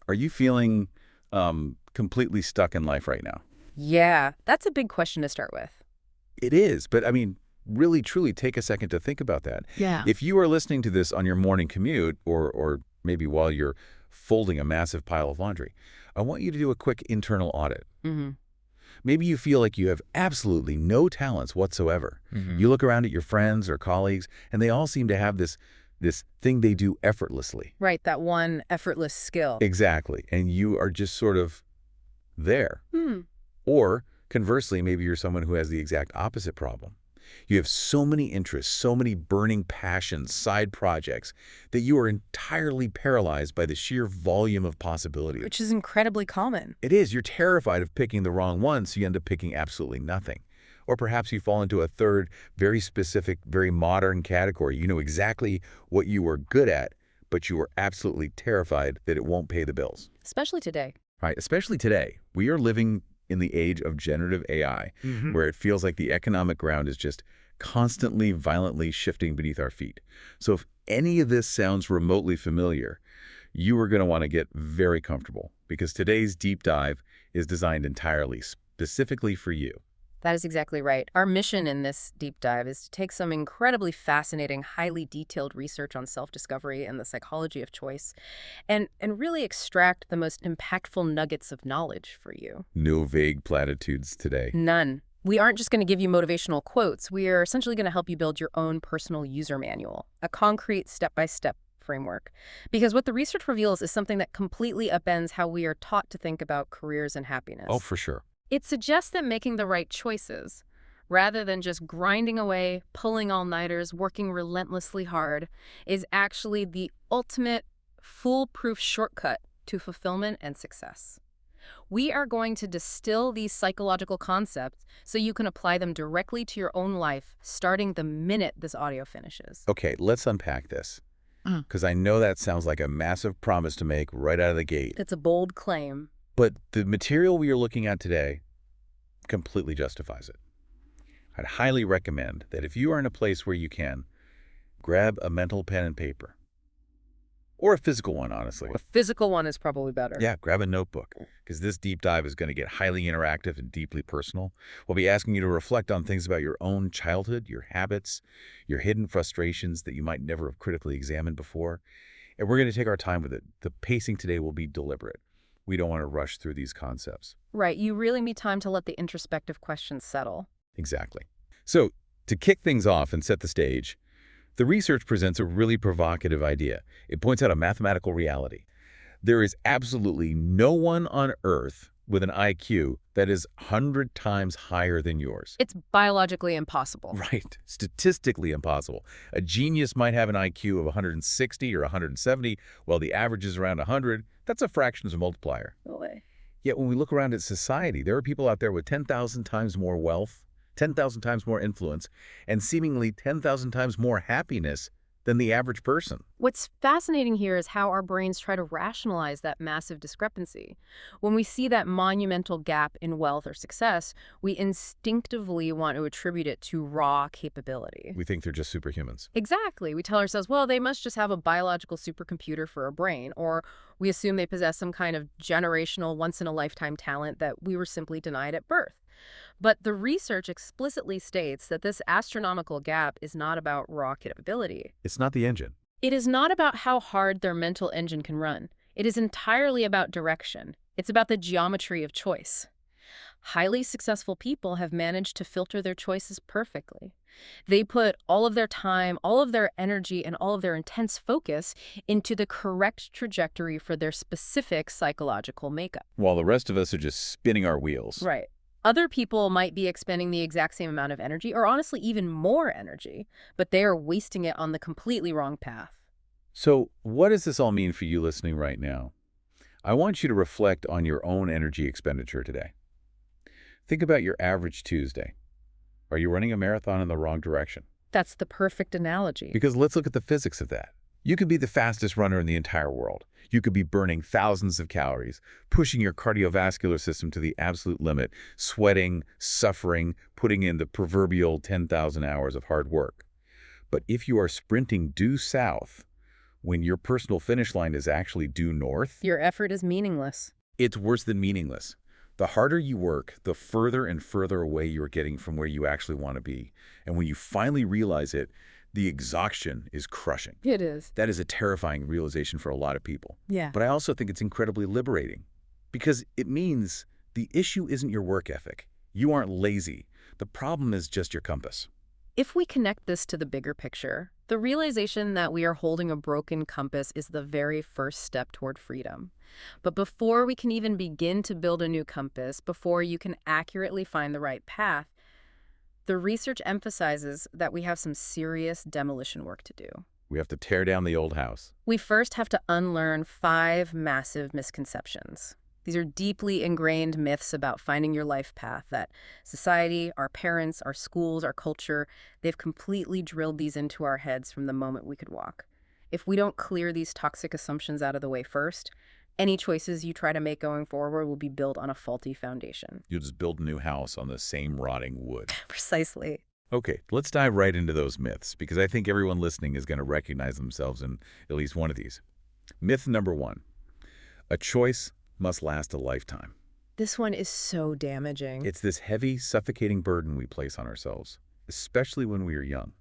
Are you feeling completely stuck in life right now? Yeah, that's a big question to start with. It is, but I mean, really, truly take a second to think about that. Yeah. If you are listening to this on your morning commute or maybe while you're folding a massive pile of laundry, I want you to do a quick internal audit. Mm-hmm. Maybe you feel like you have absolutely no talents whatsoever. Hmm. You look around at your friends or colleagues, and they all seem to have this thing they do effortlessly. Right, that one effortless skill. Exactly. And you are just sort of there. Hmm. Or conversely, maybe you're someone who has the exact opposite problem. You have so many interests, so many burning passions, side projects, that you are entirely paralyzed by the sheer volume of possibilities. Which is incredibly common. It is. You're terrified of picking the wrong one, so you end up picking absolutely nothing. Or perhaps you fall into a third, very specific, very modern category. You know exactly what you are good at, but you are absolutely terrified that it won't pay the bills. Especially today. Right? Especially today. We are living in the age of generative AI, where it feels like the economic ground is just constantly, violently shifting beneath our feet. So if any of this sounds remotely familiar, you are going to want to get very comfortable because today's deep dive is designed entirely specifically for you. That is exactly right. Our mission in this deep dive is to take some incredibly fascinating, highly detailed research on self-discovery and the psychology of choice and really extract the most impactful nuggets of knowledge for you. No vague platitudes today. None. We aren't just going to give you motivational quotes. We are essentially going to help you build your own personal user manual, a concrete step-by-step framework. Because what the research reveals is something that completely upends how we are taught to think about careers and happiness. Oh, for sure. It suggests that making the right choices, rather than just grinding away, pulling all-nighters, working relentlessly hard, is actually the ultimate foolproof shortcut to fulfillment and success. We are going to distill these psychological concepts so you can apply them directly to your own life, starting the minute this audio finishes. Okay, let's unpack this. Because I know that sounds like a massive promise to make right out of the gate. It's a bold claim. But the material we are looking at today completely justifies it. I'd highly recommend that if you are in a place where you can, grab a mental pen and paper. Or a physical one, honestly. A physical one is probably better. Yeah, grab a notebook, because this deep dive is going to get highly interactive and deeply personal. We'll be asking you to reflect on things about your own childhood, your habits, your hidden frustrations that you might never have critically examined before. And we're going to take our time with it. The pacing today will be deliberate. We don't want to rush through these concepts. Right, you really need time to let the introspective questions settle. Exactly. So, to kick things off and set the stage, the research presents a really provocative idea. It points out a mathematical reality. There is absolutely no one on Earth with an IQ that is 100 times higher than yours. It's biologically impossible. Right. Statistically impossible. A genius might have an IQ of 160 or 170, while the average is around 100. That's a fractions multiplier. No way. Yet when we look around at society, there are people out there with 10,000 times more wealth, 10,000 times more influence, and seemingly 10,000 times more happiness than the average person. What's fascinating here is how our brains try to rationalize that massive discrepancy. When we see that monumental gap in wealth or success, we instinctively want to attribute it to raw capability. We think they're just superhumans. Exactly. We tell ourselves, well, they must just have a biological supercomputer for a brain, or we assume they possess some kind of generational, once-in-a-lifetime talent that we were simply denied at birth. But the research explicitly states that this astronomical gap is not about raw capability. It's not the engine. It is not about how hard their mental engine can run. It is entirely about direction. It's about the geometry of choice. Highly successful people have managed to filter their choices perfectly. They put all of their time, all of their energy, and all of their intense focus into the correct trajectory for their specific psychological makeup. While the rest of us are just spinning our wheels. Right. Other people might be expending the exact same amount of energy, or honestly even more energy, but they are wasting it on the completely wrong path. So what does this all mean for you listening right now? I want you to reflect on your own energy expenditure today. Think about your average Tuesday. Are you running a marathon in the wrong direction? That's the perfect analogy. Because let's look at the physics of that. You could be the fastest runner in the entire world. You could be burning thousands of calories, pushing your cardiovascular system to the absolute limit, sweating, suffering, putting in the proverbial 10,000 hours of hard work. But if you are sprinting due south, when your personal finish line is actually due north, Your effort is meaningless. it's worse than meaningless. The harder you work, the further and further away you're getting from where you actually want to be. And when you finally realize it, the exhaustion is crushing. It is. That is a terrifying realization for a lot of people. Yeah. But I also think it's incredibly liberating because it means the issue isn't your work ethic. You aren't lazy. The problem is just your compass. If we connect this to the bigger picture, the realization that we are holding a broken compass is the very first step toward freedom. But before we can even begin to build a new compass, before you can accurately find the right path, the research emphasizes that we have some serious demolition work to do. We have to tear down the old house. We first have to unlearn 5 massive misconceptions. These are deeply ingrained myths about finding your life path that society, our parents, our schools, our culture, they've completely drilled these into our heads from the moment we could walk. If we don't clear these toxic assumptions out of the way first, any choices you try to make going forward will be built on a faulty foundation. You'll just build a new house on the same rotting wood. Precisely. Okay, let's dive right into those myths because I think everyone listening is going to recognize themselves in at least one of these. Myth number 1, a choice must last a lifetime. This one is so damaging. It's this heavy, suffocating burden we place on ourselves, especially when we are young.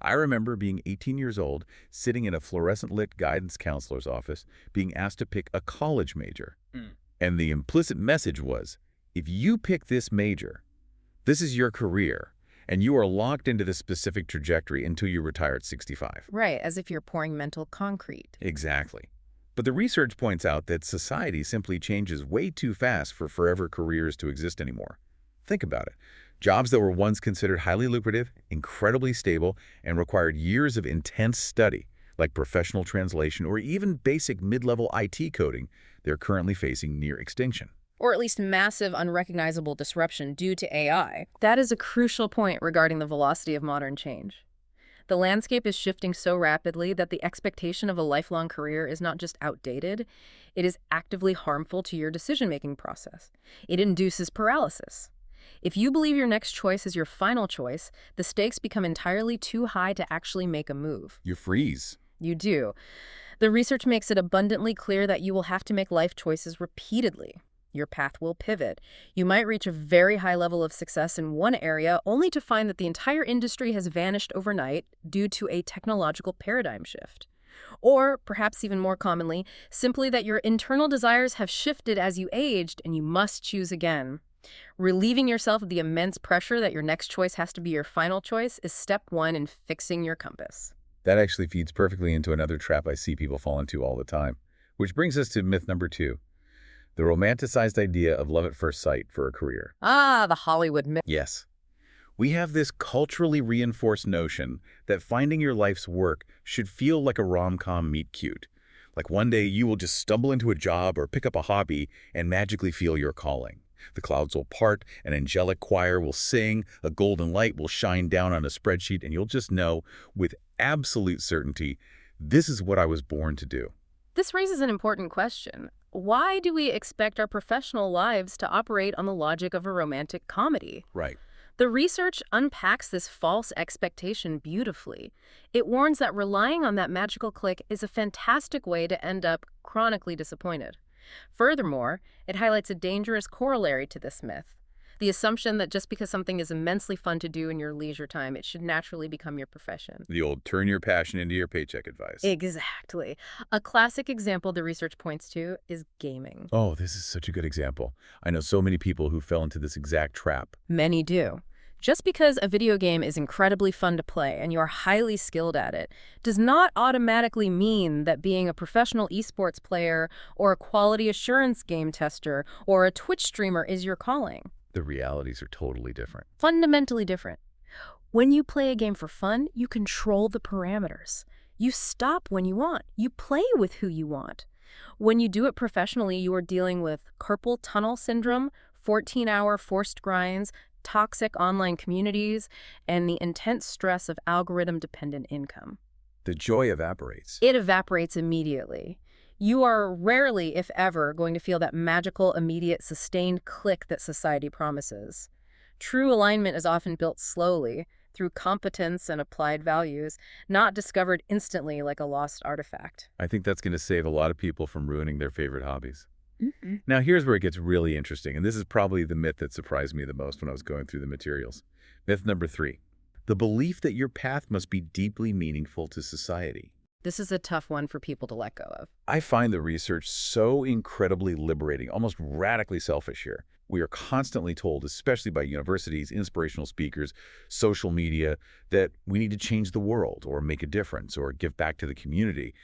I remember being 18 years old, sitting in a fluorescent-lit guidance counselor's office, being asked to pick a college major. And the implicit message was, if you pick this major, this is your career, and you are locked into this specific trajectory until you retire at 65. Right, as if you're pouring mental concrete. Exactly. But the research points out that society simply changes way too fast for forever careers to exist anymore. Think about it. Jobs that were once considered highly lucrative, incredibly stable, and required years of intense study, like professional translation or even basic mid-level IT coding, they're currently facing near extinction. Or at least massive unrecognizable disruption due to AI. That is a crucial point regarding the velocity of modern change. The landscape is shifting so rapidly that the expectation of a lifelong career is not just outdated, it is actively harmful to your decision-making process. It induces paralysis. If you believe your next choice is your final choice, the stakes become entirely too high to actually make a move. You freeze. You do. The research makes it abundantly clear that you will have to make life choices repeatedly. Your path will pivot. You might reach a very high level of success in one area only to find that the entire industry has vanished overnight due to a technological paradigm shift. Or, perhaps even more commonly, simply that your internal desires have shifted as you aged and you must choose again. Relieving yourself of the immense pressure that your next choice has to be your final choice is step 1 in fixing your compass. That actually feeds perfectly into another trap I see people fall into all the time, which brings us to myth number 2. The romanticized idea of love at first sight for a career. Ah, the Hollywood myth. Yes. We have this culturally reinforced notion that finding your life's work should feel like a rom-com meet cute. Like one day you will just stumble into a job or pick up a hobby and magically feel your calling. The clouds will part, an angelic choir will sing, a golden light will shine down on a spreadsheet, and you'll just know with absolute certainty, this is what I was born to do. This raises an important question. Why do we expect our professional lives to operate on the logic of a romantic comedy? Right. The research unpacks this false expectation beautifully. It warns that relying on that magical click is a fantastic way to end up chronically disappointed. Furthermore, it highlights a dangerous corollary to this myth. The assumption that just because something is immensely fun to do in your leisure time, it should naturally become your profession. The old turn your passion into your paycheck advice. Exactly. A classic example the research points to is gaming. Oh, this is such a good example. I know so many people who fell into this exact trap. Many do. Just because a video game is incredibly fun to play and you're highly skilled at it does not automatically mean that being a professional esports player or a quality assurance game tester or a Twitch streamer is your calling. The realities are totally different. Fundamentally different. When you play a game for fun, you control the parameters. You stop when you want. You play with who you want. When you do it professionally, you are dealing with carpal tunnel syndrome, 14-hour forced grinds, toxic online communities, and the intense stress of algorithm-dependent income. The joy evaporates. It evaporates immediately. You are rarely, if ever, going to feel that magical, immediate, sustained click that society promises. True alignment is often built slowly, through competence and applied values, not discovered instantly like a lost artifact. I think that's going to save a lot of people from ruining their favorite hobbies. Mm-mm. Now, here's where it gets really interesting, and this is probably the myth that surprised me the most when I was going through the materials. Myth number 3, the belief that your path must be deeply meaningful to society. This is a tough one for people to let go of. I find the research so incredibly liberating, almost radically selfish here. We are constantly told, especially by universities, inspirational speakers, social media, that we need to change the world or make a difference or give back to the community.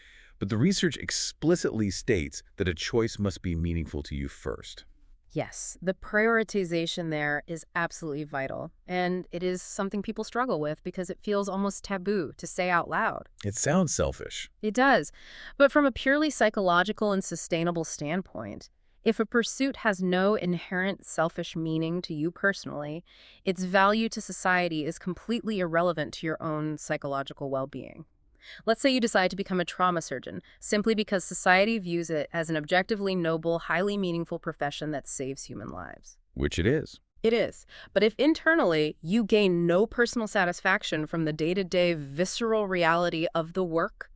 But the research explicitly states that a choice must be meaningful to you first. Yes, the prioritization there is absolutely vital, and it is something people struggle with because it feels almost taboo to say out loud. It sounds selfish. It does, but from a purely psychological and sustainable standpoint, if a pursuit has no inherent selfish meaning to you personally, its value to society is completely irrelevant to your own psychological well-being. Let's say you decide to become a trauma surgeon simply because society views it as an objectively noble, highly meaningful profession that saves human lives. Which it is. It is. But if internally you gain no personal satisfaction from the day-to-day visceral reality of the work,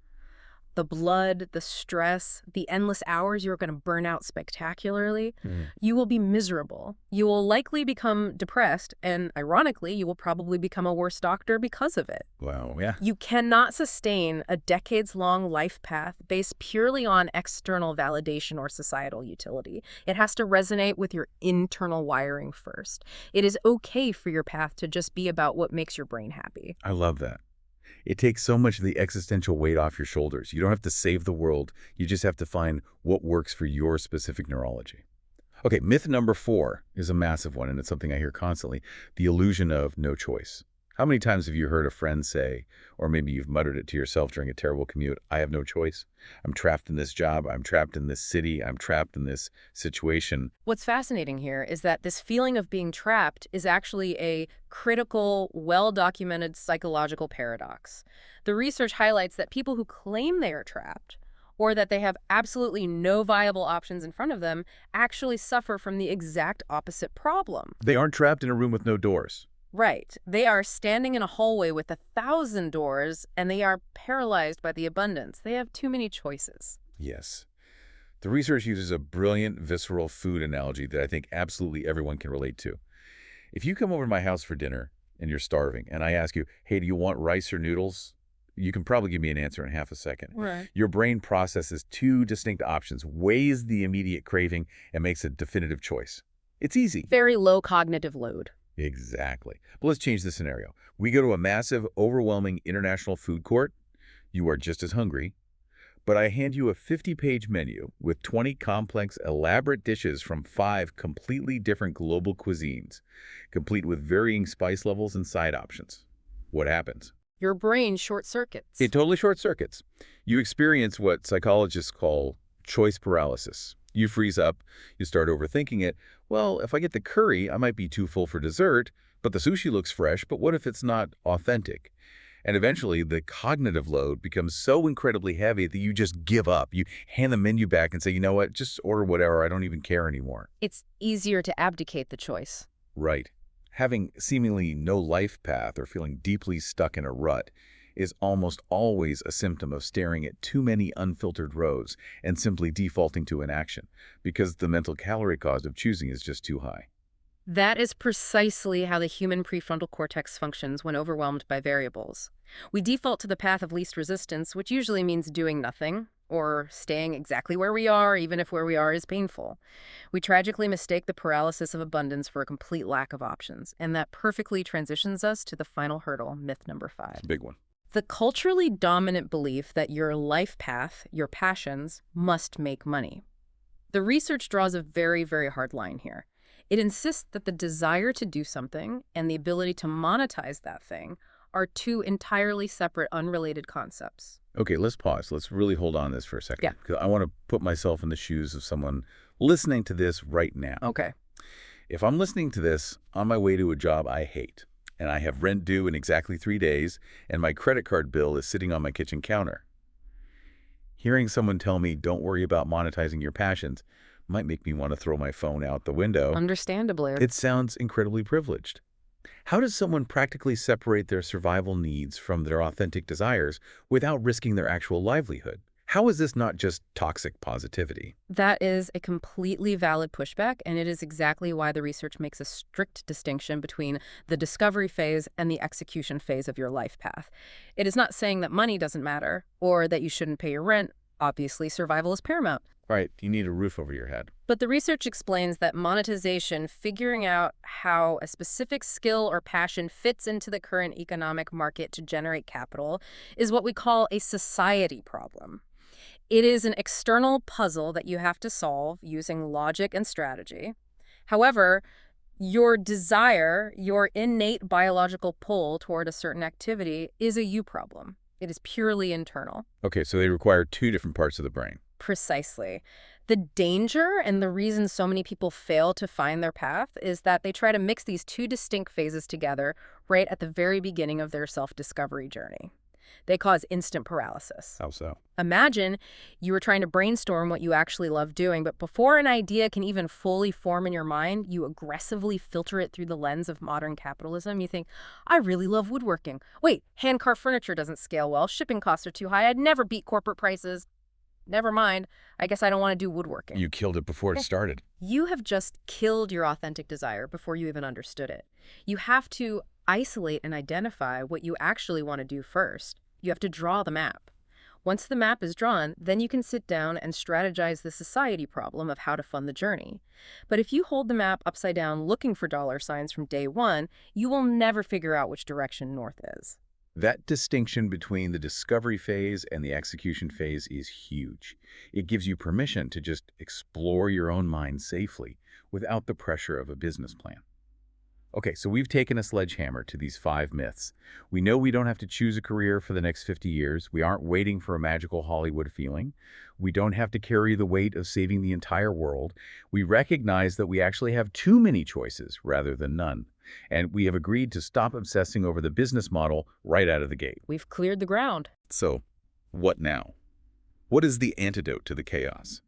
the blood, the stress, the endless hours you're going to burn out spectacularly, you will be miserable. You will likely become depressed, and ironically, you will probably become a worse doctor because of it. Wow, yeah. You cannot sustain a decades-long life path based purely on external validation or societal utility. It has to resonate with your internal wiring first. It is okay for your path to just be about what makes your brain happy. I love that. It takes so much of the existential weight off your shoulders. You don't have to save the world. You just have to find what works for your specific neurology. Okay, myth number 4 is a massive one, and it's something I hear constantly, the illusion of no choice. How many times have you heard a friend say, or maybe you've muttered it to yourself during a terrible commute, I have no choice. I'm trapped in this job. I'm trapped in this city. I'm trapped in this situation. What's fascinating here is that this feeling of being trapped is actually a critical, well-documented psychological paradox. The research highlights that people who claim they are trapped, or that they have absolutely no viable options in front of them, actually suffer from the exact opposite problem. They aren't trapped in a room with no doors. Right. They are standing in a hallway with 1,000 doors, and they are paralyzed by the abundance. They have too many choices. Yes. The research uses a brilliant visceral food analogy that I think absolutely everyone can relate to. If you come over to my house for dinner and you're starving, and I ask you, hey, do you want rice or noodles? You can probably give me an answer in half a second. Right. Your brain processes 2 distinct options, weighs the immediate craving, and makes a definitive choice. It's easy. Very low cognitive load. Exactly. But let's change the scenario. We go to a massive, overwhelming international food court. You are just as hungry, but I hand you a 50-page menu with 20 complex, elaborate dishes from 5 completely different global cuisines, complete with varying spice levels and side options. What happens? Your brain short circuits. It totally short circuits. You experience what psychologists call choice paralysis. You freeze up, you start overthinking it. Well, if I get the curry, I might be too full for dessert, but the sushi looks fresh, but what if it's not authentic? And eventually, the cognitive load becomes so incredibly heavy that you just give up. You hand the menu back and say, you know what, just order whatever, I don't even care anymore. It's easier to abdicate the choice. Right. Having seemingly no life path or feeling deeply stuck in a rut is almost always a symptom of staring at too many unfiltered rows and simply defaulting to inaction because the mental calorie cost of choosing is just too high. That is precisely how the human prefrontal cortex functions when overwhelmed by variables. We default to the path of least resistance, which usually means doing nothing or staying exactly where we are, even if where we are is painful. We tragically mistake the paralysis of abundance for a complete lack of options, and that perfectly transitions us to the final hurdle, myth number 5. Big one. The culturally dominant belief that your life path, your passions, must make money. The research draws a very, very hard line here. It insists that the desire to do something and the ability to monetize that thing are 2 entirely separate, unrelated concepts. Okay, let's pause. Let's really hold on to this for a second. Yeah. Because I want to put myself in the shoes of someone listening to this right now. Okay. If I'm listening to this on my way to a job I hate, and I have rent due in exactly 3 days, and my credit card bill is sitting on my kitchen counter, hearing someone tell me, don't worry about monetizing your passions, might make me want to throw my phone out the window. Understandably. It sounds incredibly privileged. How does someone practically separate their survival needs from their authentic desires without risking their actual livelihood? How is this not just toxic positivity? That is a completely valid pushback, and it is exactly why the research makes a strict distinction between the discovery phase and the execution phase of your life path. It is not saying that money doesn't matter or that you shouldn't pay your rent. Obviously, survival is paramount. Right, you need a roof over your head. But the research explains that monetization, figuring out how a specific skill or passion fits into the current economic market to generate capital, is what we call a society problem. It is an external puzzle that you have to solve using logic and strategy. However, your desire, your innate biological pull toward a certain activity is a you problem. It is purely internal. Okay, so they require two different parts of the brain. Precisely. The danger and the reason so many people fail to find their path is that they try to mix these two distinct phases together right at the very beginning of their self-discovery journey. They cause instant paralysis. How so? Imagine you were trying to brainstorm what you actually love doing, but before an idea can even fully form in your mind, you aggressively filter it through the lens of modern capitalism. You think, I really love woodworking. Wait, hand-carved furniture doesn't scale well. Shipping costs are too high. I'd never beat corporate prices. Never mind. I guess I don't want to do woodworking. You killed it before it started. You have just killed your authentic desire before you even understood it. You have to isolate and identify what you actually want to do first. You have to draw the map. Once the map is drawn, then you can sit down and strategize the society problem of how to fund the journey. But if you hold the map upside down looking for dollar signs from day one, you will never figure out which direction north is. That distinction between the discovery phase and the execution phase is huge. It gives you permission to just explore your own mind safely without the pressure of a business plan. Okay, so we've taken a sledgehammer to these 5 myths. We know we don't have to choose a career for the next 50 years. We aren't waiting for a magical Hollywood feeling. We don't have to carry the weight of saving the entire world. We recognize that we actually have too many choices rather than none. And we have agreed to stop obsessing over the business model right out of the gate. We've cleared the ground. So, what now? What is the antidote to the chaos?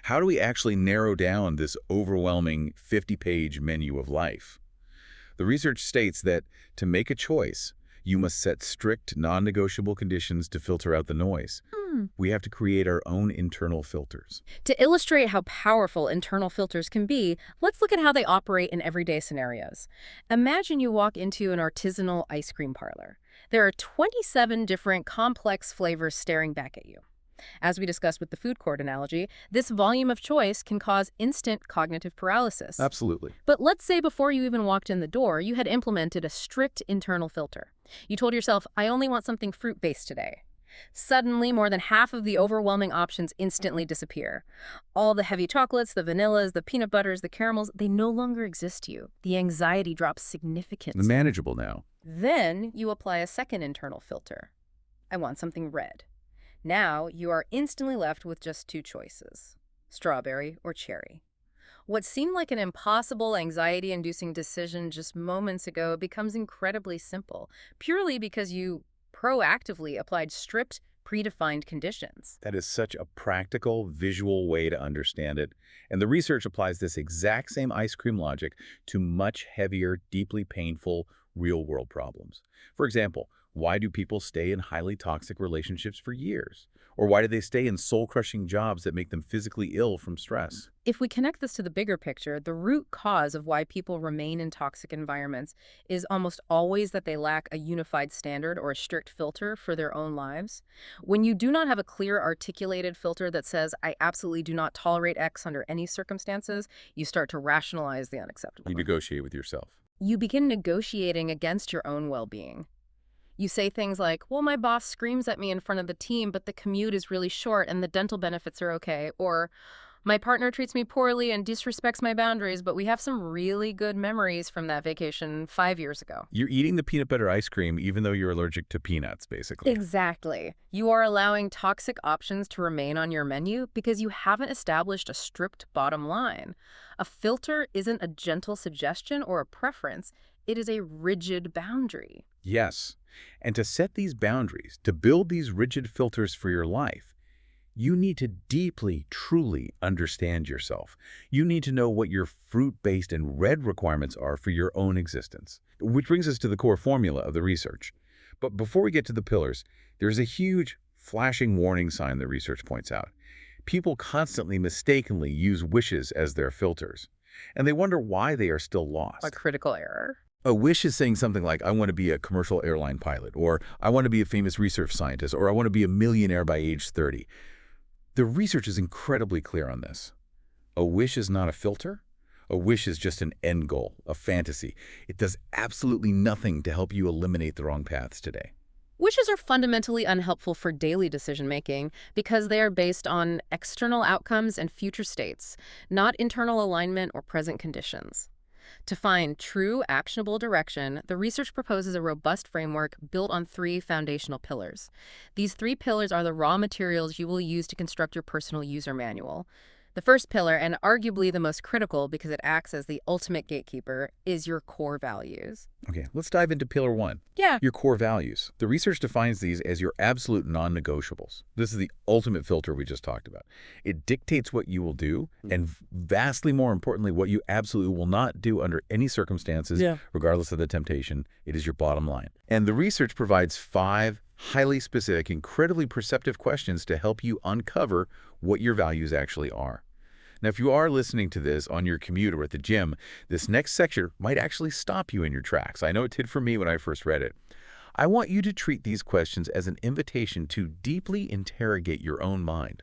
How do we actually narrow down this overwhelming 50-page menu of life? The research states that to make a choice, you must set strict, non-negotiable conditions to filter out the noise. We have to create our own internal filters. To illustrate how powerful internal filters can be, let's look at how they operate in everyday scenarios. Imagine you walk into an artisanal ice cream parlor. There are 27 different complex flavors staring back at you. As we discussed with the food court analogy, this volume of choice can cause instant cognitive paralysis. Absolutely. But let's say before you even walked in the door, you had implemented a strict internal filter. You told yourself, I only want something fruit-based today. Suddenly, more than half of the overwhelming options instantly disappear. All the heavy chocolates, the vanillas, the peanut butters, the caramels, they no longer exist to you. The anxiety drops significantly. Manageable now. Then you apply a second internal filter. I want something red. Now you are instantly left with just 2 choices, strawberry or cherry. What seemed like an impossible, anxiety-inducing decision just moments ago becomes incredibly simple, purely because you proactively applied strict, predefined conditions. That is such a practical, visual way to understand it. And the research applies this exact same ice cream logic to much heavier, deeply painful, real-world problems. For example, why do people stay in highly toxic relationships for years? Or why do they stay in soul-crushing jobs that make them physically ill from stress? If we connect this to the bigger picture, the root cause of why people remain in toxic environments is almost always that they lack a unified standard or a strict filter for their own lives. When you do not have a clear, articulated filter that says, I absolutely do not tolerate X under any circumstances, you start to rationalize the unacceptable. You negotiate with yourself. You begin negotiating against your own well-being. You say things like, well, my boss screams at me in front of the team, but the commute is really short and the dental benefits are okay. Or, my partner treats me poorly and disrespects my boundaries, but we have some really good memories from that vacation 5 years ago. You're eating the peanut butter ice cream even though you're allergic to peanuts, basically. Exactly. You are allowing toxic options to remain on your menu because you haven't established a strict bottom line. A filter isn't a gentle suggestion or a preference. It is a rigid boundary. Yes. And to set these boundaries, to build these rigid filters for your life, You need to deeply, truly understand yourself. You need to know what your fruit-based and red requirements are for your own existence. Which brings us to the core formula of the research. But before we get to the pillars, there's a huge, flashing warning sign the research points out. People constantly mistakenly use wishes as their filters, and they wonder why they are still A lost. critical error. A wish is saying something like, I want to be a commercial airline pilot, or I want to be a famous research scientist, or I want to be a millionaire by age 30. The research is incredibly clear on this. A wish is not a filter. A wish is just an end goal, a fantasy. It does absolutely nothing to help you eliminate the wrong paths today. Wishes are fundamentally unhelpful for daily decision-making because they are based on external outcomes and future states, not internal alignment or present conditions. To find true, actionable direction, the research proposes a robust framework built on 3 foundational pillars. These 3 pillars are the raw materials you will use to construct your personal user manual. The first pillar, and arguably the most critical because it acts as the ultimate gatekeeper, is your core values. Okay, let's dive into pillar 1. Yeah. Your core values. The research defines these as your absolute non-negotiables. This is the ultimate filter we just talked about. It dictates what you will do, and vastly more importantly, what you absolutely will not do under any circumstances, regardless of the temptation. It is your bottom line. And the research provides 5 highly specific, incredibly perceptive questions to help you uncover what your values actually are. Now, if you are listening to this on your commute or at the gym, this next section might actually stop you in your tracks. I know it did for me when I first read it. I want you to treat these questions as an invitation to deeply interrogate your own mind.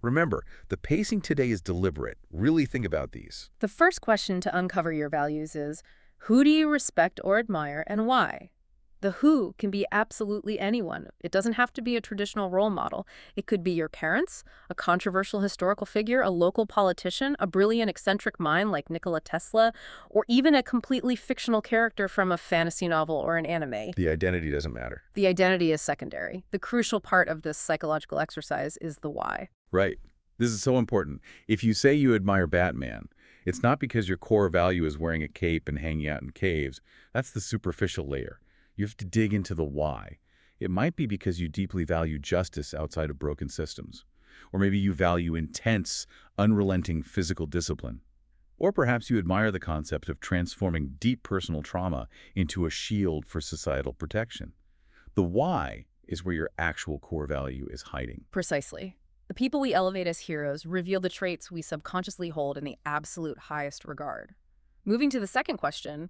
Remember, the pacing today is deliberate. Really think about these. The first question to uncover your values is, who do you respect or admire and why? The who can be absolutely anyone. It doesn't have to be a traditional role model. It could be your parents, a controversial historical figure, a local politician, a brilliant eccentric mind like Nikola Tesla, or even a completely fictional character from a fantasy novel or an anime. The identity doesn't matter. The identity is secondary. The crucial part of this psychological exercise is the why. Right. This is so important. If you say you admire Batman, it's not because your core value is wearing a cape and hanging out in caves. That's the superficial layer. You have to dig into the why. It might be because you deeply value justice outside of broken systems. Or maybe you value intense, unrelenting physical discipline. Or perhaps you admire the concept of transforming deep personal trauma into a shield for societal protection. The why is where your actual core value is hiding. Precisely. The people we elevate as heroes reveal the traits we subconsciously hold in the absolute highest regard. Moving to the second question,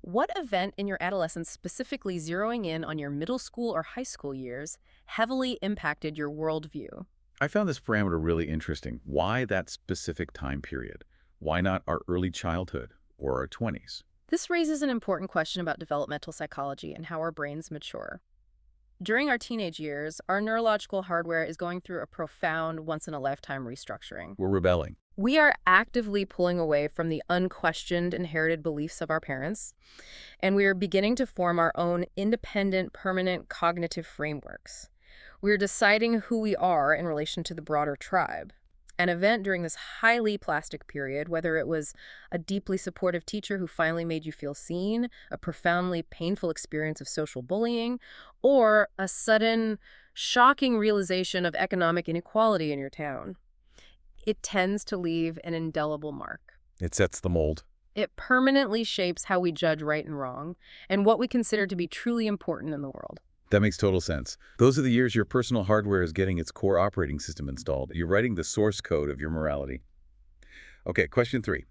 what event in your adolescence, specifically zeroing in on your middle school or high school years, heavily impacted your worldview? I found this parameter really interesting. Why that specific time period? Why not our early childhood or our 20s? This raises an important question about developmental psychology and how our brains mature. During our teenage years, our neurological hardware is going through a profound, once-in-a-lifetime restructuring. We're rebelling. We are actively pulling away from the unquestioned inherited beliefs of our parents, and we are beginning to form our own independent, permanent cognitive frameworks. We are deciding who we are in relation to the broader tribe. An event during this highly plastic period, whether it was a deeply supportive teacher who finally made you feel seen, a profoundly painful experience of social bullying, or a sudden, shocking realization of economic inequality in your town, it tends to leave an indelible mark. It sets the mold. It permanently shapes how we judge right and wrong, and what we consider to be truly important in the world. That makes total sense. Those are the years your personal hardware is getting its core operating system installed. You're writing the source code of your morality. Okay, question 3.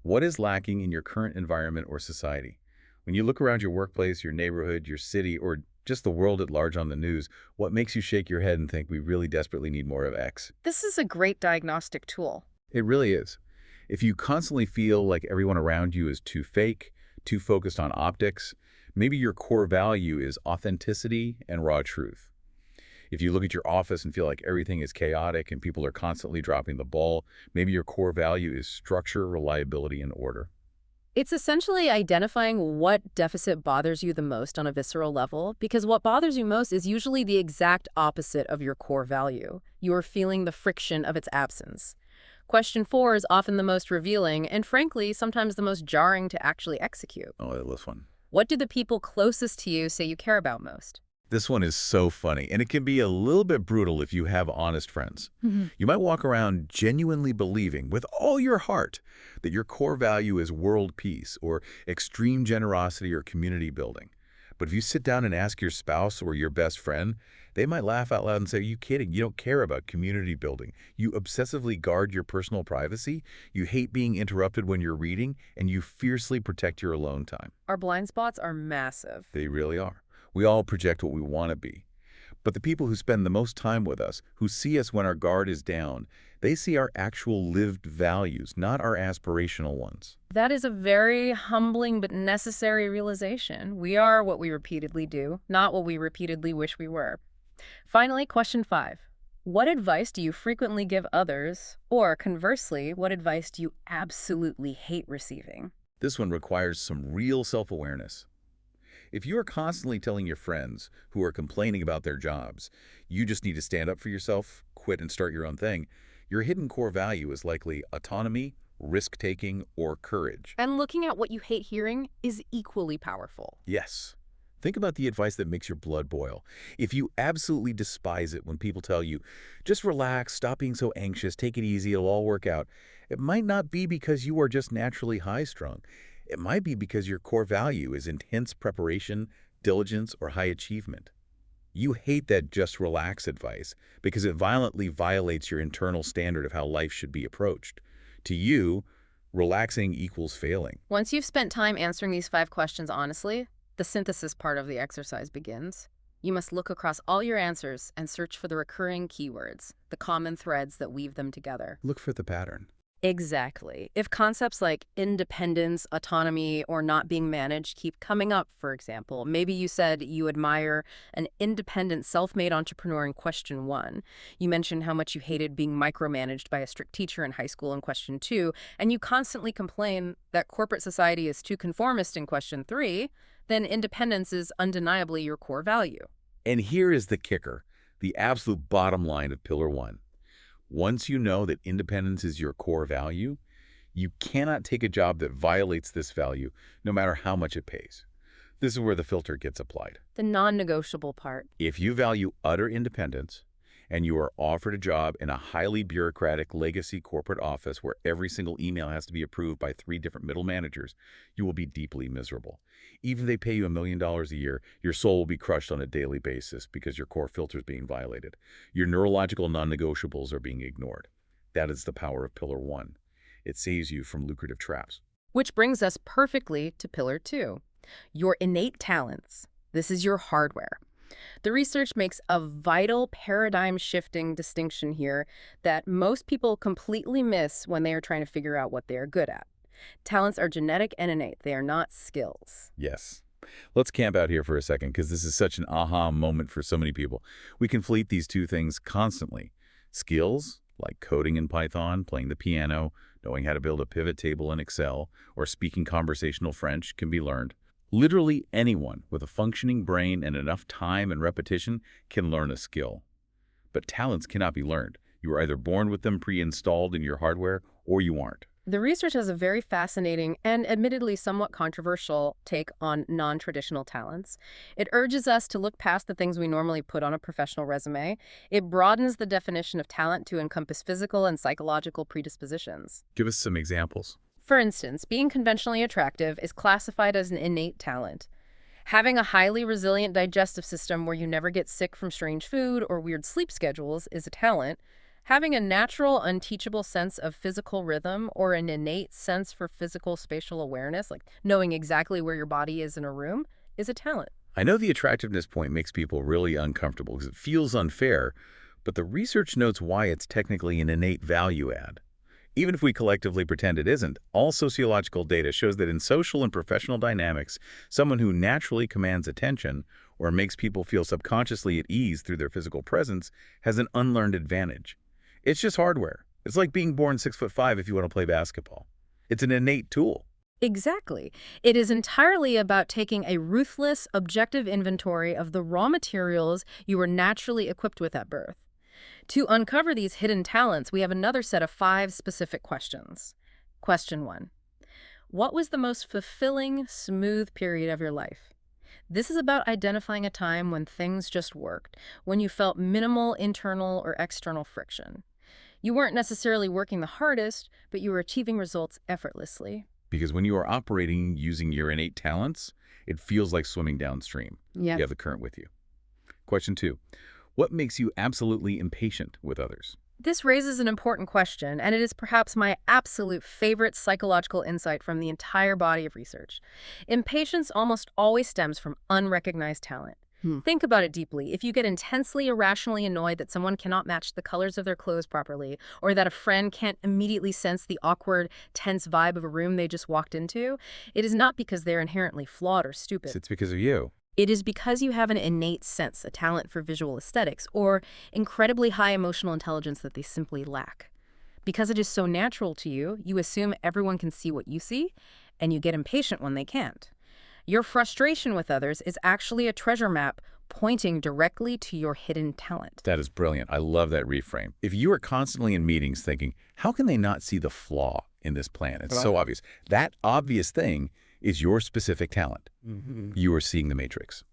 What is lacking in your current environment or society? When you look around your workplace, your neighborhood, your city, or just the world at large on the news, what makes you shake your head and think we really desperately need more of X? This is a great diagnostic tool. It really is. If you constantly feel like everyone around you is too fake, too focused on optics, maybe your core value is authenticity and raw truth. If you look at your office and feel like everything is chaotic and people are constantly dropping the ball, maybe your core value is structure, reliability, and order. It's essentially identifying what deficit bothers you the most on a visceral level, because what bothers you most is usually the exact opposite of your core value. You are feeling the friction of its absence. Question 4 is often the most revealing and, frankly, sometimes the most jarring to actually execute. Oh, this one. What do the people closest to you say you care about most? This one is so funny, and it can be a little bit brutal if you have honest friends. Mhm. You might walk around genuinely believing with all your heart that your core value is world peace or extreme generosity or community building. But if you sit down and ask your spouse or your best friend, they might laugh out loud and say, "Are you kidding? You don't care about community building. You obsessively guard your personal privacy. You hate being interrupted when you're reading, and you fiercely protect your alone time." Our blind spots are massive. They really are. We all project what we want to be. But the people who spend the most time with us, who see us when our guard is down, they see our actual lived values, not our aspirational ones. That is a very humbling but necessary realization. We are what we repeatedly do, not what we repeatedly wish we were. Finally, question 5. What advice do you frequently give others? Or conversely, what advice do you absolutely hate receiving? This one requires some real self-awareness. If you are constantly telling your friends who are complaining about their jobs, you just need to stand up for yourself, quit and start your own thing, your hidden core value is likely autonomy, risk-taking, or courage. And looking at what you hate hearing is equally powerful. Yes. Think about the advice that makes your blood boil. If you absolutely despise it when people tell you, just relax, stop being so anxious, take it easy, it'll all work out, it might not be because you are just naturally high-strung. It might be because your core value is intense preparation, diligence, or high achievement. You hate that just relax advice because it violently violates your internal standard of how life should be approached. To you, relaxing equals failing. Once you've spent time answering these 5 questions honestly, the synthesis part of the exercise begins. You must look across all your answers and search for the recurring keywords, the common threads that weave them together. Look for the pattern. Exactly. If concepts like independence, autonomy, or not being managed keep coming up, for example, maybe you said you admire an independent, self-made entrepreneur in question 1. You mentioned how much you hated being micromanaged by a strict teacher in high school in question 2, and you constantly complain that corporate society is too conformist in question 3, then independence is undeniably your core value. And here is the kicker, the absolute bottom line of Pillar 1. Once you know that independence is your core value, you cannot take a job that violates this value, no matter how much it pays. This is where the filter gets applied. The non-negotiable part. If you value utter independence, and you are offered a job in a highly bureaucratic legacy corporate office where every single email has to be approved by 3 different middle managers, you will be deeply miserable. Even if they pay you $1 million a year, your soul will be crushed on a daily basis because your core filter is being violated. Your neurological non-negotiables are being ignored. That is the power of Pillar 1. It saves you from lucrative traps. Which brings us perfectly to Pillar 2, your innate talents. This is your hardware. The research makes a vital paradigm-shifting distinction here that most people completely miss when they are trying to figure out what they are good at. Talents are genetic and innate. They are not skills. Yes. Let's camp out here for a second because this is such an aha moment for so many people. We conflate these two things constantly. Skills, like coding in Python, playing the piano, knowing how to build a pivot table in Excel, or speaking conversational French can be learned. Literally anyone with a functioning brain and enough time and repetition can learn a skill. But talents cannot be learned. You are either born with them pre-installed in your hardware or you aren't. The research has a very fascinating and admittedly somewhat controversial take on non-traditional talents. It urges us to look past the things we normally put on a professional resume. It broadens the definition of talent to encompass physical and psychological predispositions. Give us some examples. For instance, being conventionally attractive is classified as an innate talent. Having a highly resilient digestive system where you never get sick from strange food or weird sleep schedules is a talent. Having a natural, unteachable sense of physical rhythm or an innate sense for physical spatial awareness, like knowing exactly where your body is in a room, is a talent. I know the attractiveness point makes people really uncomfortable because it feels unfair, but the research notes why it's technically an innate value add. Even if we collectively pretend it isn't, all sociological data shows that in social and professional dynamics, someone who naturally commands attention or makes people feel subconsciously at ease through their physical presence has an unlearned advantage. It's just hardware. It's like being born 6'5" if you want to play basketball. It's an innate tool. Exactly. It is entirely about taking a ruthless, objective inventory of the raw materials you were naturally equipped with at birth. To uncover these hidden talents, we have another set of 5 specific questions. Question 1. What was the most fulfilling, smooth period of your life? This is about identifying a time when things just worked, when you felt minimal internal or external friction. You weren't necessarily working the hardest, but you were achieving results effortlessly. Because when you are operating using your innate talents, it feels like swimming downstream. Yeah. You have the current with you. Question 2. What makes you absolutely impatient with others? This raises an important question, and it is perhaps my absolute favorite psychological insight from the entire body of research. Impatience almost always stems from unrecognized talent. Think about it deeply. If you get intensely irrationally annoyed that someone cannot match the colors of their clothes properly, or that a friend can't immediately sense the awkward, tense vibe of a room they just walked into, it is not because they're inherently flawed or stupid. It's because of you. It is because you have an innate sense, a talent for visual aesthetics, or incredibly high emotional intelligence that they simply lack. Because it is so natural to you, you assume everyone can see what you see, and you get impatient when they can't. Your frustration with others is actually a treasure map pointing directly to your hidden talent. That is brilliant. I love that reframe. If you are constantly in meetings thinking, how can they not see the flaw in this plan? It's so obvious. That obvious thing is your specific talent. You are seeing the matrix.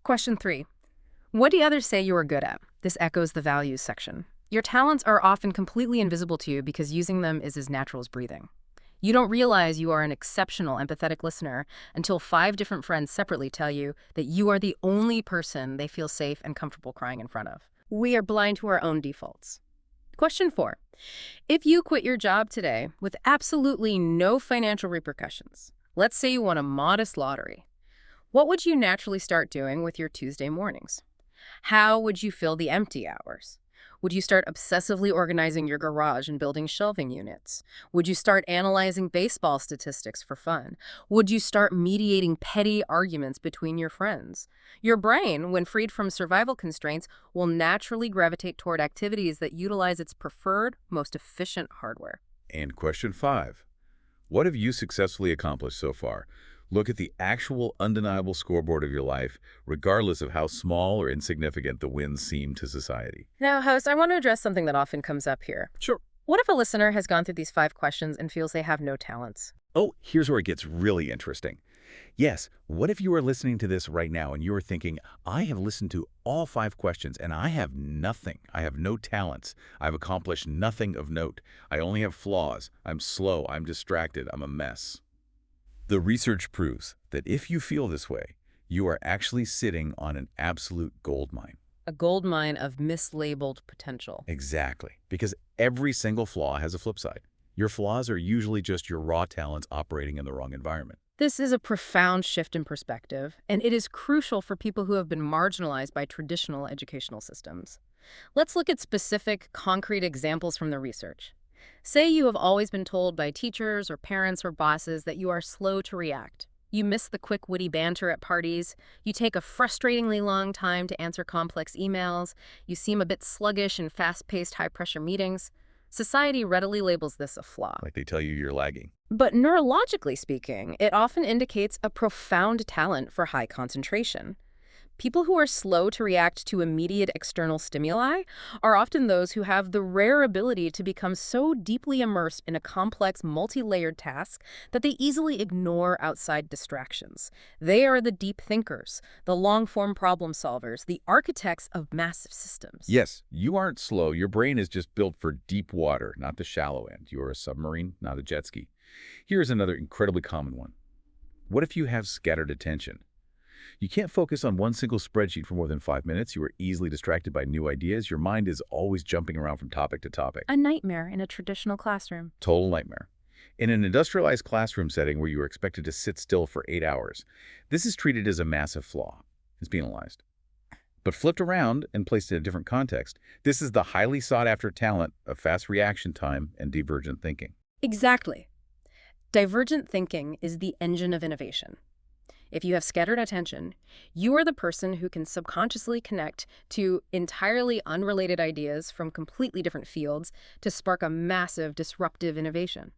Question 3. What do others say you are good at? This echoes the values section. Your talents are often completely invisible to you because using them is as natural as breathing. You don't realize you are an exceptional, empathetic listener until 5 different friends separately tell you that you are the only person they feel safe and comfortable crying in front of. We are blind to our own defaults. Question 4. If you quit your job today with absolutely no financial repercussions, let's say you won a modest lottery, what would you naturally start doing with your Tuesday mornings? How would you fill the empty hours? Would you start obsessively organizing your garage and building shelving units? Would you start analyzing baseball statistics for fun? Would you start mediating petty arguments between your friends? Your brain, when freed from survival constraints, will naturally gravitate toward activities that utilize its preferred, most efficient hardware. And question 5. What have you successfully accomplished so far? Look at the actual undeniable scoreboard of your life, regardless of how small or insignificant the wins seem to society. Now, host, I want to address something that often comes up here. Sure. What if a listener has gone through these 5 questions and feels they have no talents? Oh, here's where it gets really interesting. Yes, what if you are listening to this right now and you are thinking, I have listened to all 5 questions and I have nothing. I have no talents. I've accomplished nothing of note. I only have flaws. I'm slow. I'm distracted. I'm a mess. The research proves that if you feel this way, you are actually sitting on an absolute gold mine. A gold mine of mislabeled potential. Exactly, because every single flaw has a flip side. Your flaws are usually just your raw talents operating in the wrong environment. This is a profound shift in perspective, and it is crucial for people who have been marginalized by traditional educational systems. Let's look at specific, concrete examples from the research. Say you have always been told by teachers or parents or bosses that you are slow to react. You miss the quick, witty banter at parties. You take a frustratingly long time to answer complex emails. You seem a bit sluggish in fast-paced, high-pressure meetings. Society readily labels this a flaw. Like they tell you you're lagging. But neurologically speaking, it often indicates a profound talent for high concentration. People who are slow to react to immediate external stimuli are often those who have the rare ability to become so deeply immersed in a complex, multi-layered task that they easily ignore outside distractions. They are the deep thinkers, the long-form problem solvers, the architects of massive systems. Yes, you aren't slow. Your brain is just built for deep water, not the shallow end. You are a submarine, not a jet ski. Here's another incredibly common one. What if you have scattered attention? You can't focus on one single spreadsheet for more than 5 minutes. You are easily distracted by new ideas. Your mind is always jumping around from topic to topic. A nightmare in a traditional classroom. Total nightmare. In an industrialized classroom setting where you are expected to sit still for 8 hours, this is treated as a massive flaw. It's penalized. But flipped around and placed in a different context, this is the highly sought-after talent of fast reaction time and divergent thinking. Exactly. Divergent thinking is the engine of innovation. If you have scattered attention, you are the person who can subconsciously connect to entirely unrelated ideas from completely different fields to spark a massive disruptive innovation.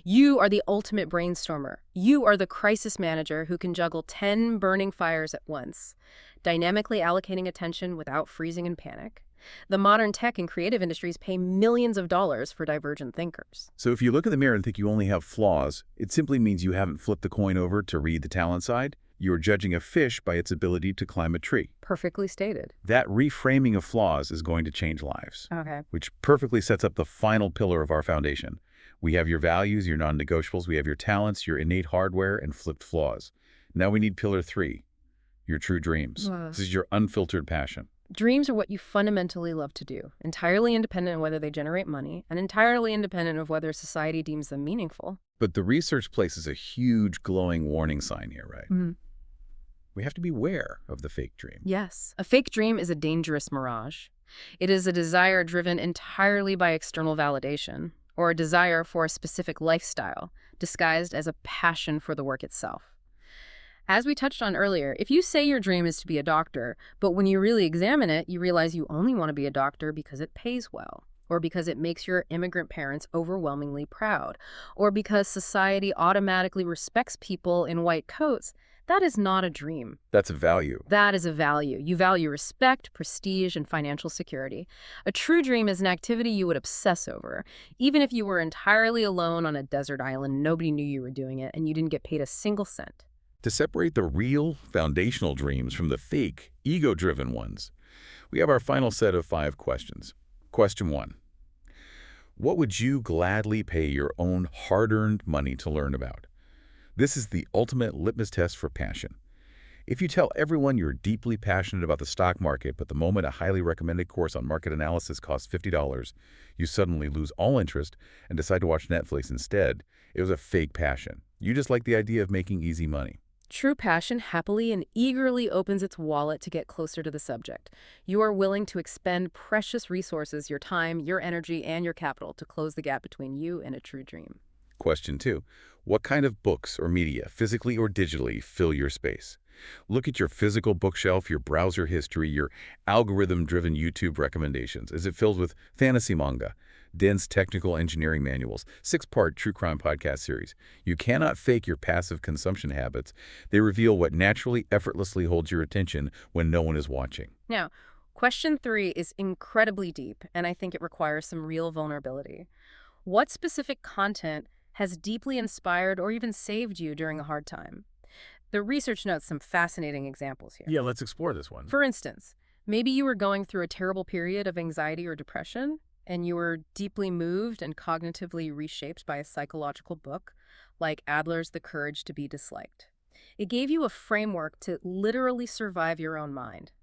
You are the ultimate brainstormer. You are the crisis manager who can juggle 10 burning fires at once, dynamically allocating attention without freezing in panic. The modern tech and creative industries pay millions of dollars for divergent thinkers. So if you look in the mirror and think you only have flaws, it simply means you haven't flipped the coin over to read the talent side. You're judging a fish by its ability to climb a tree. Perfectly stated. That reframing of flaws is going to change lives, Okay. which perfectly sets up the final pillar of our foundation. We have your values, your non-negotiables, we have your talents, your innate hardware, and flipped flaws. Now we need pillar 3, your true dreams. This is your unfiltered passion. Dreams are what you fundamentally love to do, entirely independent of whether they generate money, and entirely independent of whether society deems them meaningful. But the research places a huge glowing warning sign here, right? Mm-hmm. We have to beware of the fake dream. Yes. A fake dream is a dangerous mirage. It is a desire driven entirely by external validation, or a desire for a specific lifestyle, disguised as a passion for the work itself. As we touched on earlier, if you say your dream is to be a doctor, but when you really examine it, you realize you only want to be a doctor because it pays well, or because it makes your immigrant parents overwhelmingly proud, or because society automatically respects people in white coats, that is not a dream. That's a value. That is a value. You value respect, prestige, and financial security. A true dream is an activity you would obsess over, even if you were entirely alone on a desert island, nobody knew you were doing it, and you didn't get paid a single cent. To separate the real, foundational dreams from the fake, ego-driven ones, we have our final set of 5 questions. Question 1. What would you gladly pay your own hard-earned money to learn about? This is the ultimate litmus test for passion. If you tell everyone you're deeply passionate about the stock market, but the moment a highly recommended course on market analysis costs $50, you suddenly lose all interest and decide to watch Netflix instead, it was a fake passion. You just like the idea of making easy money. True passion happily and eagerly opens its wallet to get closer to the subject. You are willing to expend precious resources, your time, your energy, and your capital to close the gap between you and a true dream. Question 2. What kind of books or media, physically or digitally, fill your space? Look at your physical bookshelf, your browser history, your algorithm-driven YouTube recommendations. Is it filled with fantasy manga, dense technical engineering manuals, 6-part true crime podcast series? You cannot fake your passive consumption habits. They reveal what naturally, effortlessly holds your attention when no one is watching. Now, question 3 is incredibly deep, and I think it requires some real vulnerability. What specific content has deeply inspired or even saved you during a hard time? The research notes some fascinating examples here. Yeah, let's explore this one. For instance, maybe you were going through a terrible period of anxiety or depression, and you were deeply moved and cognitively reshaped by a psychological book like Adler's The Courage to be Disliked. It gave you a framework to literally survive your own mind.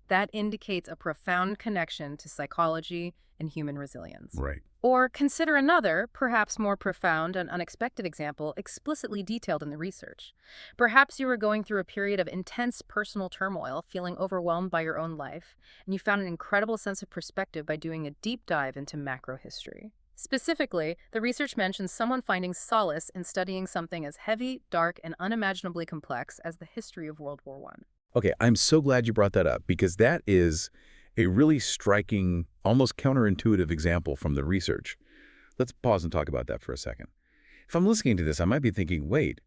That indicates a profound connection to psychology and human resilience. Right. Or consider another, perhaps more profound and unexpected example explicitly detailed in the research. Perhaps you were going through a period of intense personal turmoil, feeling overwhelmed by your own life, and you found an incredible sense of perspective by doing a deep dive into macro history. Specifically, the research mentions someone finding solace in studying something as heavy, dark, and unimaginably complex as the history of World War I. Okay, I'm so glad you brought that up, because that is a really striking, almost counterintuitive example from the research. Let's pause and talk about that for a second. If I'm listening to this, I might be thinking, wait,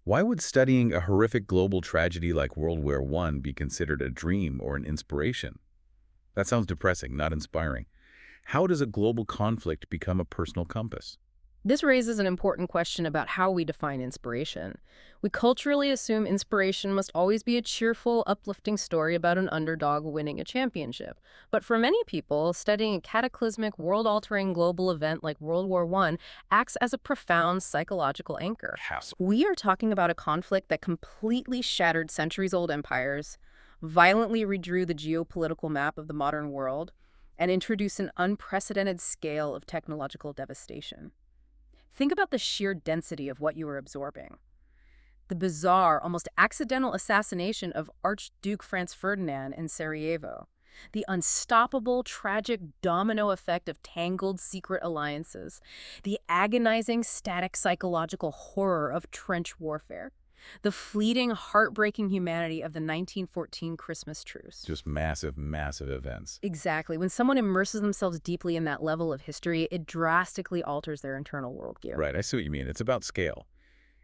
why would studying a horrific global tragedy like World War I be considered a dream or an inspiration? That sounds depressing, not inspiring. How does a global conflict become a personal compass? This raises an important question about how we define inspiration. We culturally assume inspiration must always be a cheerful, uplifting story about an underdog winning a championship. But for many people, studying a cataclysmic, world-altering global event like World War I acts as a profound psychological anchor. We are talking about a conflict that completely shattered centuries-old empires, violently redrew the geopolitical map of the modern world, and introduced an unprecedented scale of technological devastation. Think about the sheer density of what you are absorbing. The bizarre, almost accidental assassination of Archduke Franz Ferdinand in Sarajevo. The unstoppable, tragic domino effect of tangled secret alliances. The agonizing, static psychological horror of trench warfare. The fleeting, heartbreaking humanity of the 1914 Christmas truce. Just massive, massive events. Exactly. When someone immerses themselves deeply in that level of history, it drastically alters their internal worldview. Right, I see what you mean. It's about scale.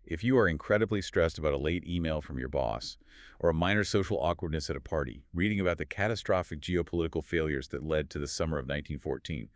If you are incredibly stressed about a late email from your boss, or a minor social awkwardness at a party, reading about the catastrophic geopolitical failures that led to the summer of 1914,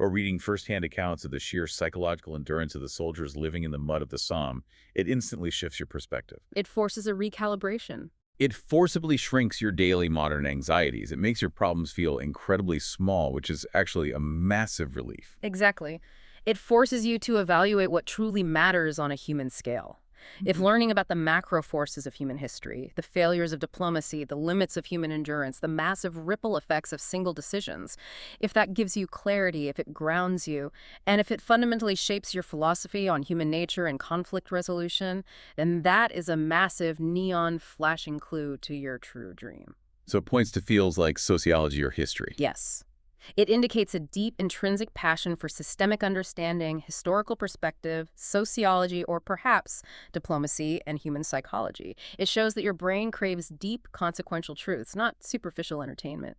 or reading firsthand accounts of the sheer psychological endurance of the soldiers living in the mud of the Somme, it instantly shifts your perspective. It forces a recalibration. It forcibly shrinks your daily modern anxieties. It makes your problems feel incredibly small, which is actually a massive relief. Exactly. It forces you to evaluate what truly matters on a human scale. If learning about the macro forces of human history, the failures of diplomacy, the limits of human endurance, the massive ripple effects of single decisions, if that gives you clarity, if it grounds you, and if it fundamentally shapes your philosophy on human nature and conflict resolution, then that is a massive neon flashing clue to your true dream. So it points to fields like sociology or history. Yes. It indicates a deep intrinsic passion for systemic understanding, historical perspective, sociology, or perhaps diplomacy and human psychology. It shows that your brain craves deep, consequential truths, not superficial entertainment.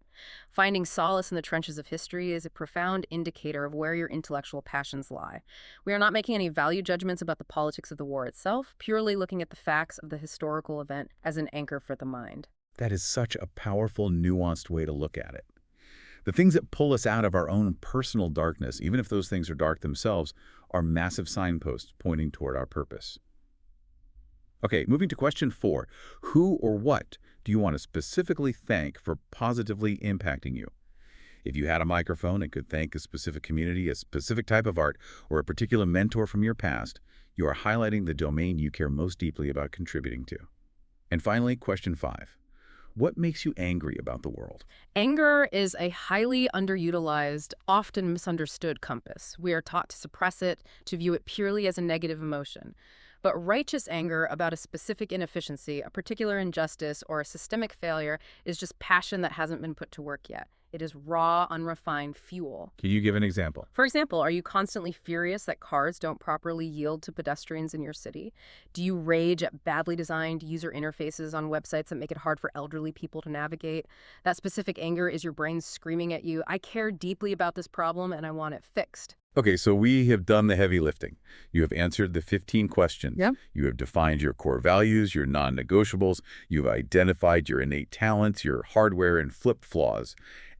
Finding solace in the trenches of history is a profound indicator of where your intellectual passions lie. We are not making any value judgments about the politics of the war itself, purely looking at the facts of the historical event as an anchor for the mind. That is such a powerful, nuanced way to look at it. The things that pull us out of our own personal darkness, even if those things are dark themselves, are massive signposts pointing toward our purpose. Okay, moving to question 4. Who or what do you want to specifically thank for positively impacting you? If you had a microphone and could thank a specific community, a specific type of art, or a particular mentor from your past, you are highlighting the domain you care most deeply about contributing to. And finally, question 5. What makes you angry about the world? Anger is a highly underutilized, often misunderstood compass. We are taught to suppress it, to view it purely as a negative emotion. But righteous anger about a specific inefficiency, a particular injustice, or a systemic failure is just passion that hasn't been put to work yet. It is raw, unrefined fuel. Can you give an example? For example, are you constantly furious that cars don't properly yield to pedestrians in your city? Do you rage at badly designed user interfaces on websites that make it hard for elderly people to navigate? That specific anger is your brain screaming at you, I care deeply about this problem and I want it fixed. Okay, so we have done the heavy lifting. You have answered the 15 questions. Yep. You have defined your core values, your non-negotiables. You've identified your innate talents, your hardware and flipped flaws.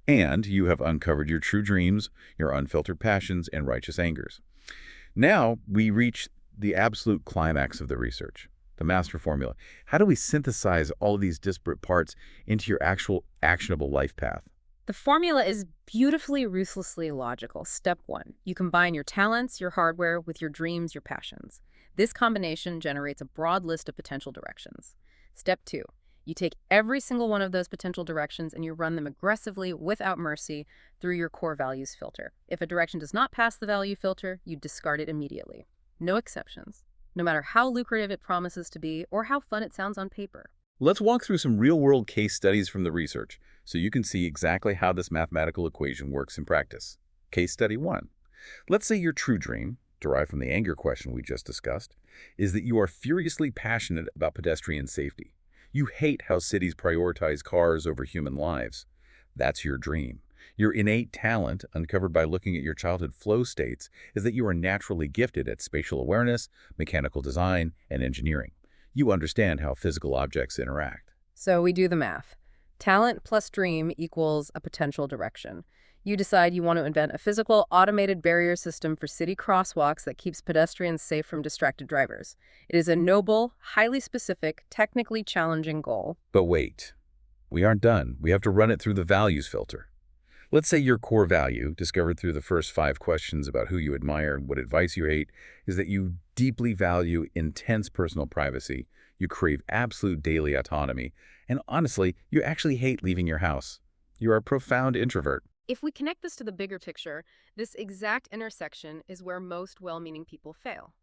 And you have uncovered your true dreams, your unfiltered passions, and righteous angers. Now we reach the absolute climax of the research, the master formula. How do we synthesize all of these disparate parts into your actual actionable life path? The formula is beautifully, ruthlessly logical. Step 1, you combine your talents, your hardware with your dreams, your passions. This combination generates a broad list of potential directions. Step 2, you take every single one of those potential directions and you run them aggressively, without mercy, through your core values filter. If a direction does not pass the value filter, you discard it immediately. No exceptions, no matter how lucrative it promises to be or how fun it sounds on paper. Let's walk through some real-world case studies from the research so you can see exactly how this mathematical equation works in practice. Case study 1. Let's say your true dream, derived from the anger question we just discussed, is that you are furiously passionate about pedestrian safety. You hate how cities prioritize cars over human lives. That's your dream. Your innate talent, uncovered by looking at your childhood flow states, is that you are naturally gifted at spatial awareness, mechanical design, and engineering. You understand how physical objects interact. So we do the math. Talent plus dream equals a potential direction. You decide you want to invent a physical, automated barrier system for city crosswalks that keeps pedestrians safe from distracted drivers. It is a noble, highly specific, technically challenging goal. But wait, we aren't done. We have to run it through the values filter. Let's say your core value, discovered through the first 5 questions about who you admire and what advice you hate, is that you deeply value intense personal privacy, you crave absolute daily autonomy, and honestly, you actually hate leaving your house. You are a profound introvert. If we connect this to the bigger picture, this exact intersection is where most well-meaning people fail.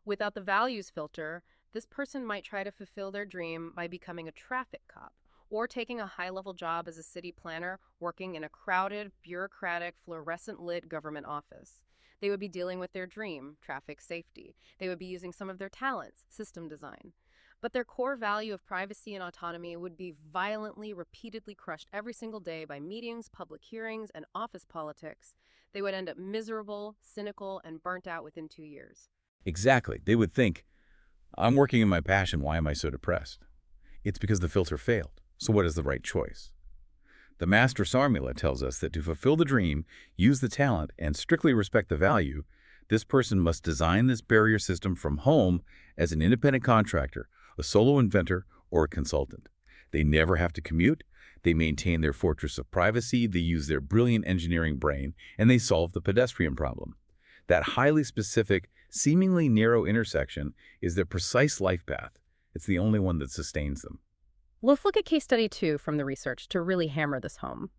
Without the values filter, this person might try to fulfill their dream by becoming a traffic cop or taking a high-level job as a city planner working in a crowded, bureaucratic, fluorescent-lit government office. They would be dealing with their dream, traffic safety. They would be using some of their talents, system design. But their core value of privacy and autonomy would be violently, repeatedly crushed every single day by meetings, public hearings, and office politics. They would end up miserable, cynical, and burnt out within 2 years. Exactly. They would think, I'm working in my passion. Why am I so depressed? It's because the filter failed. So what is the right choice? The master formula tells us that to fulfill the dream, use the talent, and strictly respect the value, this person must design this barrier system from home as an independent contractor, a solo inventor, or a consultant. They never have to commute. They maintain their fortress of privacy. They use their brilliant engineering brain, and they solve the pedestrian problem. That highly specific, seemingly narrow intersection is their precise life path. It's the only one that sustains them. Let's look at case study 2 from the research to really hammer this home.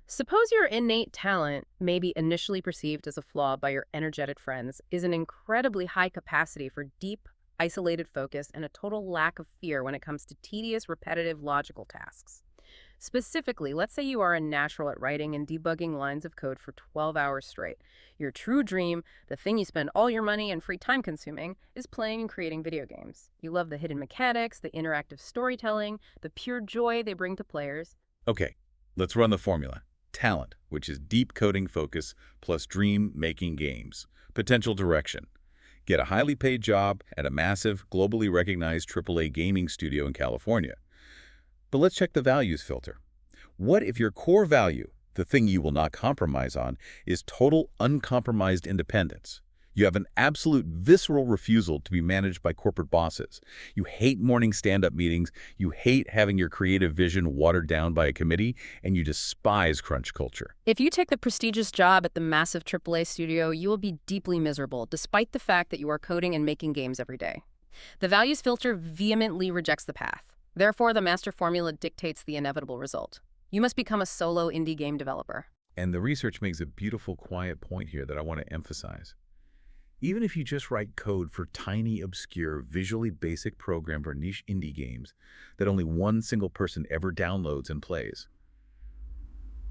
Suppose your innate talent, maybe initially perceived as a flaw by your energetic friends, is an incredibly high capacity for deep, isolated focus and a total lack of fear when it comes to tedious, repetitive, logical tasks. Specifically, let's say you are a natural at writing and debugging lines of code for 12 hours straight. Your true dream, the thing you spend all your money and free time consuming, is playing and creating video games. You love the hidden mechanics, the interactive storytelling, the pure joy they bring to players. Okay, let's run the formula. Talent, which is deep coding focus plus dream making games. Potential direction. Get a highly paid job at a massive, globally recognized AAA gaming studio in California. But let's check the values filter. What if your core value, the thing you will not compromise on, is total uncompromised independence? You have an absolute visceral refusal to be managed by corporate bosses. You hate morning stand-up meetings, you hate having your creative vision watered down by a committee, and you despise crunch culture. If you take the prestigious job at the massive AAA studio, you will be deeply miserable, despite the fact that you are coding and making games every day. The values filter vehemently rejects the path. Therefore, the master formula dictates the inevitable result. You must become a solo indie game developer. And the research makes a beautiful, quiet point here that I want to emphasize. Even if you just write code for tiny, obscure, visually basic program or niche indie games that only one single person ever downloads and plays,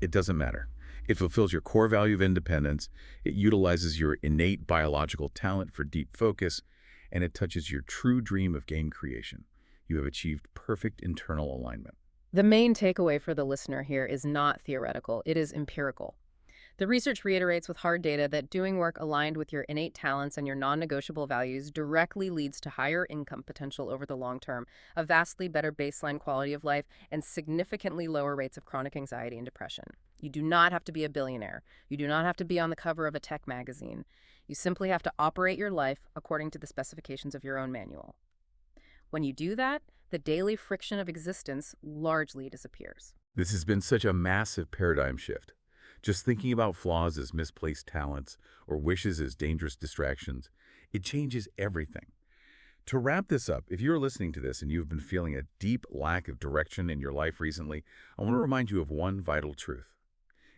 it doesn't matter. It fulfills your core value of independence, it utilizes your innate biological talent for deep focus, and it touches your true dream of game creation. You have achieved perfect internal alignment. The main takeaway for the listener here is not theoretical, it is empirical. The research reiterates with hard data that doing work aligned with your innate talents and your non-negotiable values directly leads to higher income potential over the long term, a vastly better baseline quality of life, and significantly lower rates of chronic anxiety and depression. You do not have to be a billionaire. You do not have to be on the cover of a tech magazine. You simply have to operate your life according to the specifications of your own manual. When you do that, the daily friction of existence largely disappears. This has been such a massive paradigm shift. Just thinking about flaws as misplaced talents or wishes as dangerous distractions, it changes everything. To wrap this up, if you're listening to this and you've been feeling a deep lack of direction in your life recently, I want to remind you of one vital truth.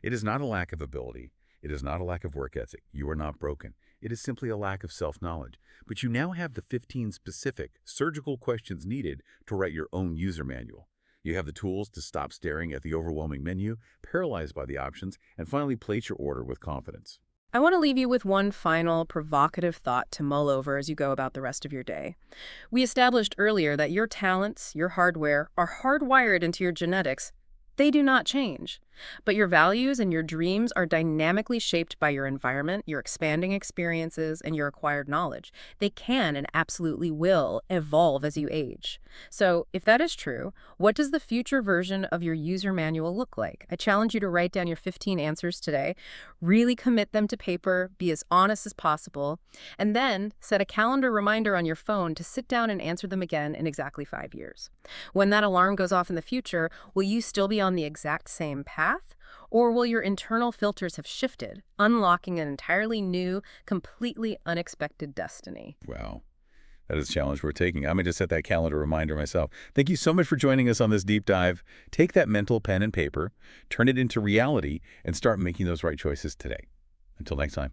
It is not a lack of ability. It is not a lack of work ethic. You are not broken. It is simply a lack of self-knowledge. But you now have the 15 specific, surgical questions needed to write your own user manual. You have the tools to stop staring at the overwhelming menu, paralyzed by the options, and finally place your order with confidence. I want to leave you with one final provocative thought to mull over as you go about the rest of your day. We established earlier that your talents, your hardware, are hardwired into your genetics. They do not change. But your values and your dreams are dynamically shaped by your environment, your expanding experiences, and your acquired knowledge. They can and absolutely will evolve as you age. So, if that is true, what does the future version of your user manual look like? I challenge you to write down your 15 answers today, really commit them to paper, be as honest as possible, and then set a calendar reminder on your phone to sit down and answer them again in exactly 5 years. When that alarm goes off in the future, will you still be on the exact same path? Or will your internal filters have shifted, unlocking an entirely new, completely unexpected destiny? Wow. That is a challenge we're taking. I'm going to set that calendar reminder myself. Thank you so much for joining us on this deep dive. Take that mental pen and paper, turn it into reality, and start making those right choices today. Until next time.